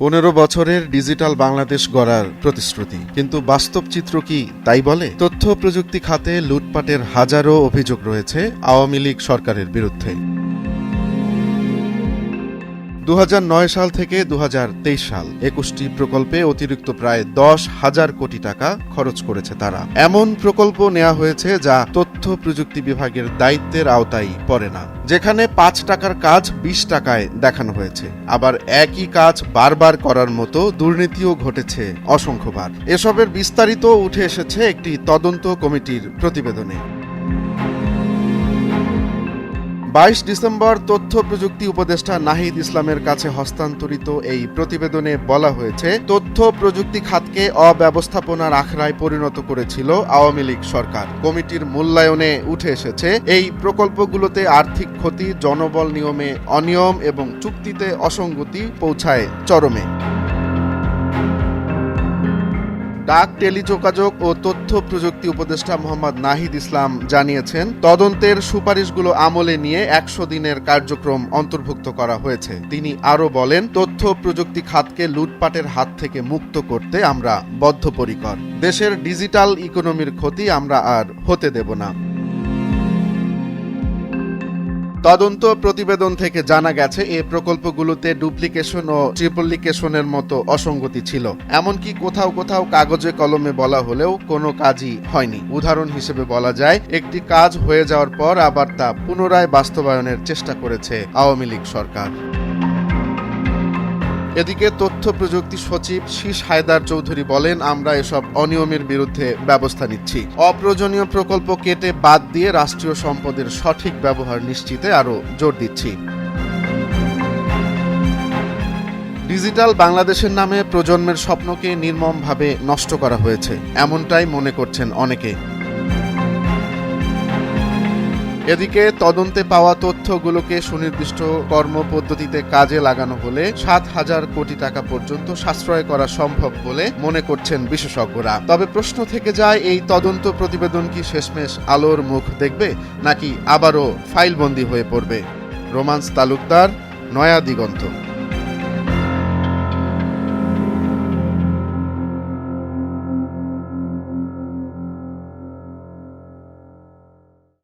15 বছরের ডিজিটাল বাংলাদেশ গড়ার প্রতিশ্রুতি, কিন্তু বাস্তব চিত্র কি তাই বলে? তথ্য প্রযুক্তি খাতে লুটপাটের হাজারো অভিযোগ রয়েছে আওয়ামী লীগ সরকারের বিরুদ্ধে। 2009 সাল থেকে 2023 সাল 21টি প্রকল্পে অতিরিক্ত প্রায় 10,000 কোটি টাকা খরচ করেছে তারা। এমন প্রকল্প নেওয়া হয়েছে যা তথ্য প্রযুক্তি বিভাগের দায়িত্বের আওতায় পড়ে না, যেখানে 5 টাকার কাজ 20 টাকায় দেখানো হয়েছে। আবার একই কাজ বারবার করার মতো দুর্নীতিও ঘটেছে অসংখ্যবার। এসবের বিস্তারিত উঠে এসেছে একটি তদন্ত কমিটির প্রতিবেদনে। 22 ডিসেম্বর তথ্য প্রযুক্তি উপদেষ্টা নাহিদ ইসলামের কাছে হস্তান্তরিত এই প্রতিবেদনে বলা হয়েছে, তথ্য প্রযুক্তি খাতকে অব্যবস্থাপনার আখড়ায় পরিণত করেছিল আওয়ামী লীগ সরকার। কমিটির মূল্যায়নে উঠে এসেছে, এই প্রকল্পগুলোতে আর্থিক ক্ষতি, জনবল নিয়মে অনিয়ম এবং চুক্তিতে অসঙ্গতি পৌঁছায় চরমে। ডাক, টেলিযোগাযোগ ও তথ্য প্রযুক্তি উপদেষ্টা মোহাম্মদ নাহিদ ইসলাম জানিয়েছেন, তদন্তের সুপারিশগুলো আমলে নিয়ে 100 দিনের কার্যক্রম অন্তর্ভুক্ত করা হয়েছে। তিনি আরও বলেন, তথ্য প্রযুক্তি খাতকে লুটপাটের হাত থেকে মুক্ত করতে আমরা বদ্ধপরিকর। দেশের ডিজিটাল ইকোনমির ক্ষতি আমরা আর হতে দেব না। তদন্ত প্রতিবেদন থেকে জানা গেছে, এই প্রকল্পগুলোতে ডুপ্লিকেশন ও ট্রিপলিকেশনের মতো অসঙ্গতি ছিল। এমনকি কোথাও কোথাও কাগজে কলমে বলা হলেও কোনো কাজই হয়নি। উদাহরণ হিসেবে বলা যায়, একটি কাজ হয়ে যাওয়ার পর আবার তা পুনরায় বাস্তবায়নের চেষ্টা করেছে আওয়ামী লীগ সরকার। এদিকে তথ্য প্রযুক্তি সচিব শীষ হায়দার চৌধুরী বলেন, আমরা এসব অনিয়মের বিরুদ্ধে ব্যবস্থা নিচ্ছি। অপ্রয়োজনীয় প্রকল্প কেটে বাদ দিয়ে রাষ্ট্রীয় সম্পদের সঠিক ব্যবহার নিশ্চিতে আরও জোর দিচ্ছি। ডিজিটাল বাংলাদেশের নামে প্রজন্মের স্বপ্নকে নির্মমভাবে নষ্ট করা হয়েছে, এমনটাই মনে করছেন অনেকে। এদিকে তদন্তে পাওয়া তথ্যগুলোকে সুনির্দিষ্ট কর্মপদ্ধতিতে কাজে লাগানো হলে 7,000 কোটি টাকা পর্যন্ত সাশ্রয় করা সম্ভব বলে মনে করছেন বিশেষজ্ঞরা। তবে প্রশ্ন থেকে যায়, এই তদন্ত প্রতিবেদন কি শেষমেশ আলোর মুখ দেখবে, নাকি আবারও ফাইলবন্দি হয়ে পড়বে? রোমান্স তালুকদার, নয়া দিগন্ত।